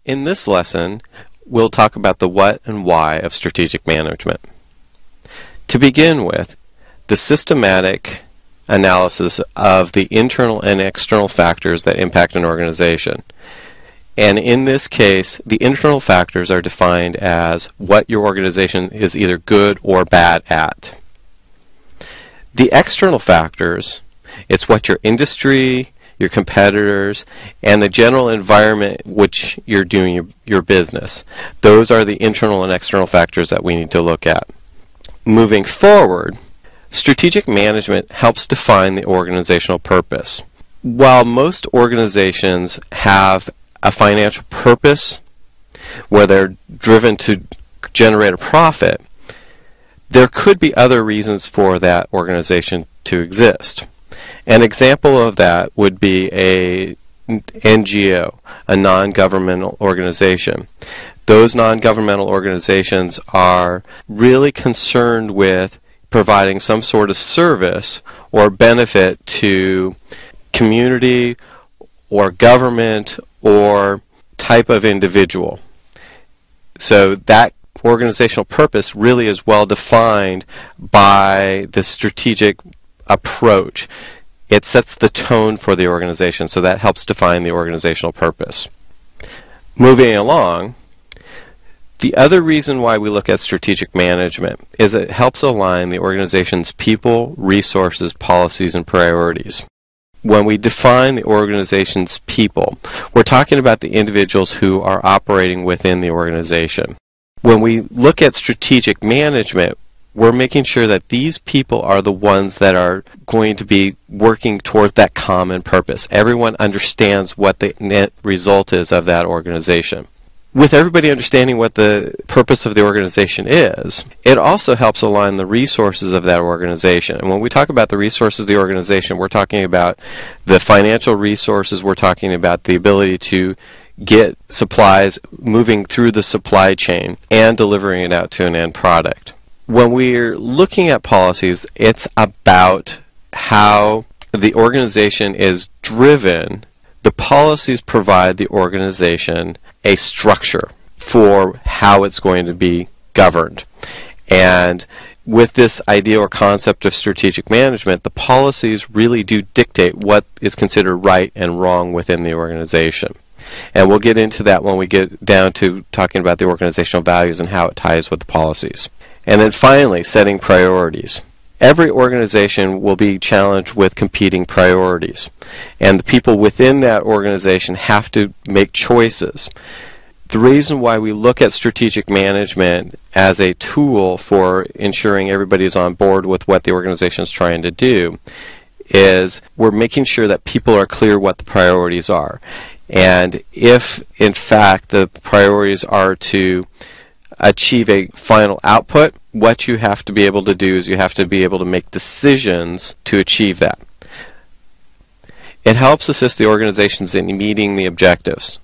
In this lesson, we'll talk about the what and why of strategic management. To begin with, the systematic analysis of the internal and external factors that impact an organization. And in this case, the internal factors are defined as what your organization is either good or bad at. The external factors, it's what your industry, your competitors, and the general environment which you're doing your business. Those are the internal and external factors that we need to look at. Moving forward, strategic management helps define the organizational purpose. While most organizations have a financial purpose where they're driven to generate a profit, there could be other reasons for that organization to exist. An example of that would be a NGO, a non-governmental organization. Those non-governmental organizations are really concerned with providing some sort of service or benefit to community or government or type of individual. So that organizational purpose really is well defined by the strategic approach. It sets the tone for the organization, so that helps define the organizational purpose. Moving along, the other reason why we look at strategic management is it helps align the organization's people, resources, policies, and priorities. When we define the organization's people, we're talking about the individuals who are operating within the organization. When we look at strategic management, we're making sure that these people are the ones that are going to be working toward that common purpose. Everyone understands what the net result is of that organization. With everybody understanding what the purpose of the organization is, it also helps align the resources of that organization. And when we talk about the resources of the organization, we're talking about the financial resources, we're talking about the ability to get supplies moving through the supply chain and delivering it out to an end product. When we're looking at policies, it's about how the organization is driven. The policies provide the organization a structure for how it's going to be governed. And with this idea or concept of strategic management, the policies really do dictate what is considered right and wrong within the organization. And we'll get into that when we get down to talking about the organizational values and how it ties with the policies. And then finally, setting priorities. Every organization will be challenged with competing priorities, and the people within that organization have to make choices. The reason why we look at strategic management as a tool for ensuring everybody is on board with what the organization is trying to do is we're making sure that people are clear what the priorities are. And if, in fact, the priorities are to achieve a final output, what you have to be able to do is you have to be able to make decisions to achieve that. It helps assist the organizations in meeting the objectives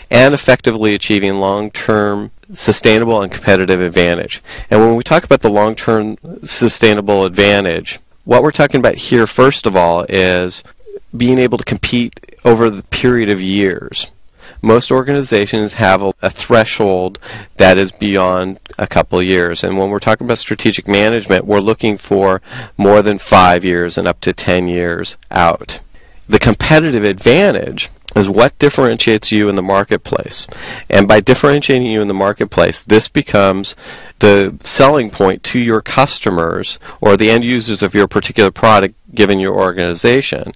and effectively achieving long-term sustainable and competitive advantage. And when we talk about the long-term sustainable advantage, what we're talking about here, first of all, is being able to compete over the period of years. Most organizations have a threshold that is beyond a couple of years. And when we're talking about strategic management, we're looking for more than 5 years and up to 10 years out. The competitive advantage is what differentiates you in the marketplace. And by differentiating you in the marketplace, this becomes the selling point to your customers or the end users of your particular product given your organization,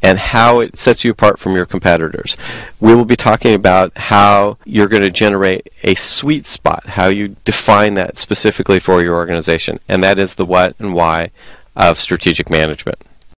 and how it sets you apart from your competitors. We will be talking about how you're going to generate a sweet spot, how you define that specifically for your organization, and that is the what and why of strategic management.